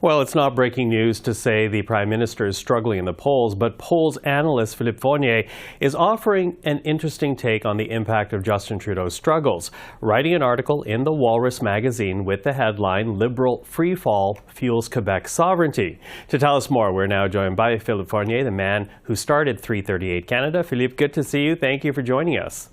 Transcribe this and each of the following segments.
Well, it's not breaking news to say the Prime Minister is struggling in the polls, but polls analyst Philippe Fournier is offering an interesting take on the impact of Justin Trudeau's struggles, writing an article in the Walrus magazine with the headline, "Liberal Freefall Fuels Quebec Sovereignty." To tell us more, we're now joined by Philippe Fournier, the man who started 338 Canada. Philippe, good to see you. Thank you for joining us.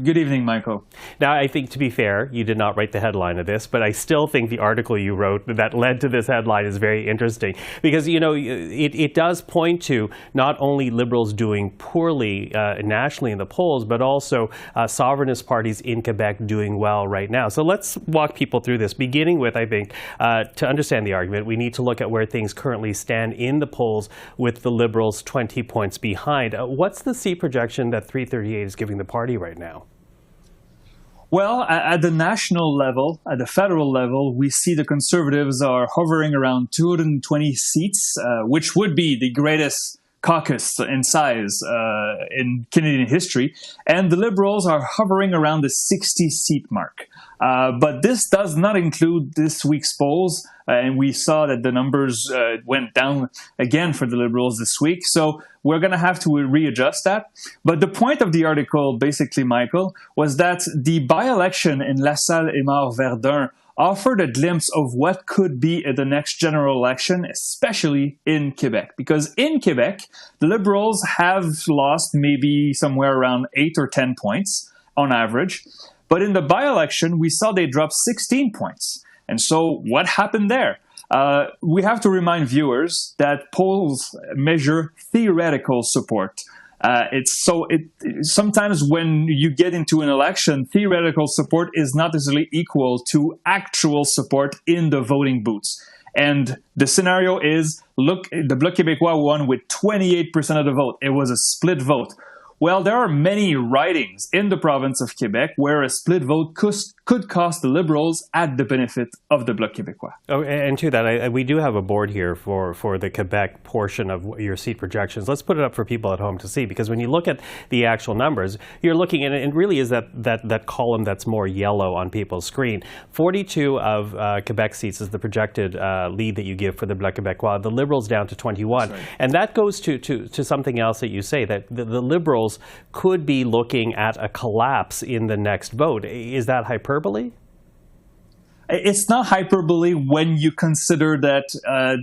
Good evening, Michael. Now, I think, to be fair, you did not write the headline of this, but I still think the article you wrote that led to this headline is very interesting because, you know, it does point to not only Liberals doing poorly nationally in the polls, but also sovereignist parties in Quebec doing well right now. So let's walk people through this, beginning with, I think, to understand the argument, we need to look at where things currently stand in the polls with the Liberals 20 points behind. What's the seat projection that 338 is giving the party right now? Well, at the national level, at the federal level, we see the Conservatives are hovering around 220 seats, which would be the greatest caucus in size in Canadian history. And the Liberals are hovering around the 60-seat mark. But this does not include this week's polls, and we saw that the numbers went down again for the Liberals this week. So we're going to have to readjust that. But the point of the article, basically, Michael, was that the by-election in La Salle et Verdun offered a glimpse of what could be at the next general election, especially in Quebec. Because in Quebec, the Liberals have lost maybe somewhere around 8 or 10 points on average. But in the by-election, we saw they dropped 16 points. And so what happened there? We have to remind viewers that polls measure theoretical support. Sometimes when you get into an election, theoretical support is not necessarily equal to actual support in the voting booths. And the scenario is, look, the Bloc Québécois won with 28% of the vote. It was a split vote. Well, there are many ridings in the province of Quebec where a split vote could cost the Liberals at the benefit of the Bloc Québécois. Oh, and to that, we do have a board here for the Quebec portion of your seat projections. Let's put it up for people at home to see, because when you look at the actual numbers, you're looking at it, and really is that column that's more yellow on people's screen. 42 of Quebec seats is the projected lead that you give for the Bloc Québécois. The Liberals down to 21. Right. And that goes to something else that you say, that the Liberals could be looking at a collapse in the next vote. Is that hyperbole? It's not hyperbole when you consider that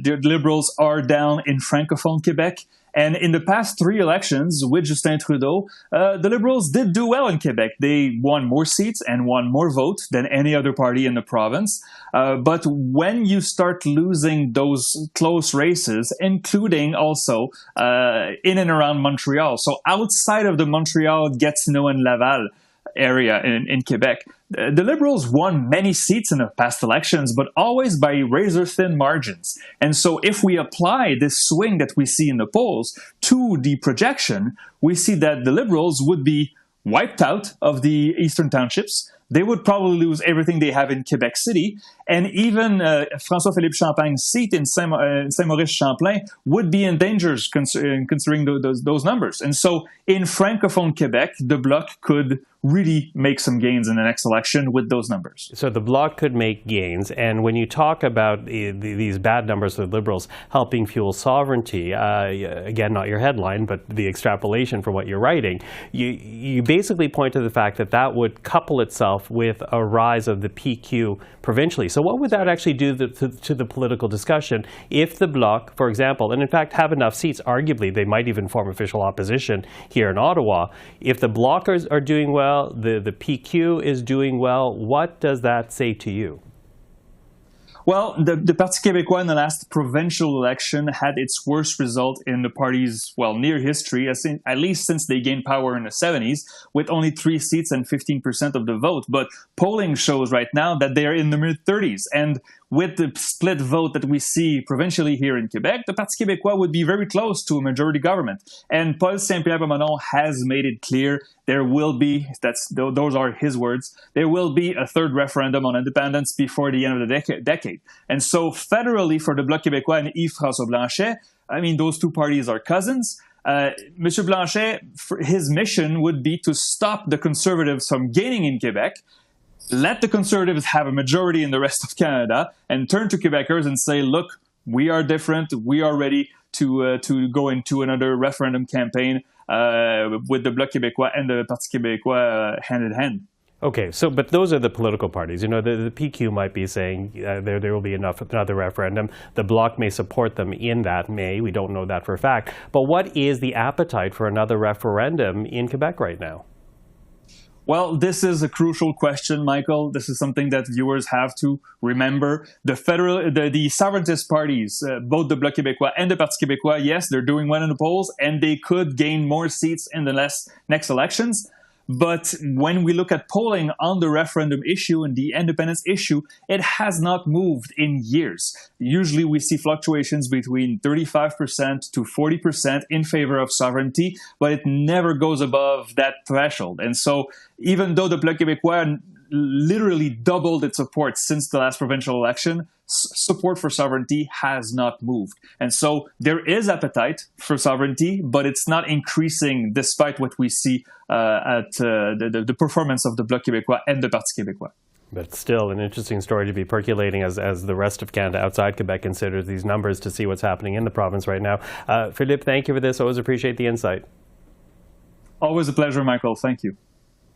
the Liberals are down in Francophone Quebec. And in the past 3 elections with Justin Trudeau, the Liberals did do well in Quebec. They won more seats and won more votes than any other party in the province. But when you start losing those close races, including also in and around Montreal, so outside of the Montreal, Gatineau, and Laval area in Quebec, the Liberals won many seats in the past elections, but always by razor-thin margins. And so if we apply this swing that we see in the polls to the projection, we see that the Liberals would be wiped out of the eastern townships. They would probably lose everything they have in Quebec City, and even François-Philippe Champagne's seat in Saint-Maurice-Champlain would be in danger considering those numbers. And so in Francophone Quebec, the Bloc could really make some gains in the next election with those numbers. So the Bloc could make gains, and when you talk about these bad numbers of the Liberals helping fuel sovereignty, again, not your headline, but the extrapolation from what you're writing, you basically point to the fact that that would couple itself with a rise of the PQ provincially. So what would that actually do to the political discussion if the Bloc, for example, and in fact have enough seats, arguably they might even form official opposition here in Ottawa, if the Blockers are doing well, the PQ is doing well, what does that say to you? Well, the Parti Québécois in the last provincial election had its worst result in the party's, near history, at least since they gained power in the 70s, with only 3 seats and 15% of the vote. But polling shows right now that they are in the mid-30s. And with the split vote that we see provincially here in Quebec, the Parti Québécois would be very close to a majority government. And Paul Saint-Pierre Plamondon has made it clear there will be, those are his words, there will be a 3rd referendum on independence before the end of the decade. And so federally for the Bloc Québécois and Yves-François Blanchet, I mean, those two parties are cousins. Monsieur Blanchet, his mission would be to stop the Conservatives from gaining in Quebec let the Conservatives have a majority in the rest of Canada and turn to Quebecers and say, look, we are different. We are ready to go into another referendum campaign with the Bloc Québécois and the Parti Québécois hand in hand. Okay, but those are the political parties. You know, the PQ might be saying there will be another referendum. The Bloc may support them in that May. We don't know that for a fact. But what is the appetite for another referendum in Quebec right now? Well, this is a crucial question, Michael. This is something that viewers have to remember. The sovereigntist parties, both the Bloc Québécois and the Parti Québécois, yes, they're doing well in the polls, and they could gain more seats in the next elections. But when we look at polling on the referendum issue and the independence issue, it has not moved in years. Usually we see fluctuations between 35% to 40% in favor of sovereignty, but it never goes above that threshold. And so even though the Bloc Québécois literally doubled its support since the last provincial election, support for sovereignty has not moved. And so there is appetite for sovereignty, but it's not increasing despite what we see at the performance of the Bloc Québécois and the Parti Québécois. But still an interesting story to be percolating as the rest of Canada outside Quebec considers these numbers to see what's happening in the province right now. Philippe, thank you for this. Always appreciate the insight. Always a pleasure, Michael. Thank you.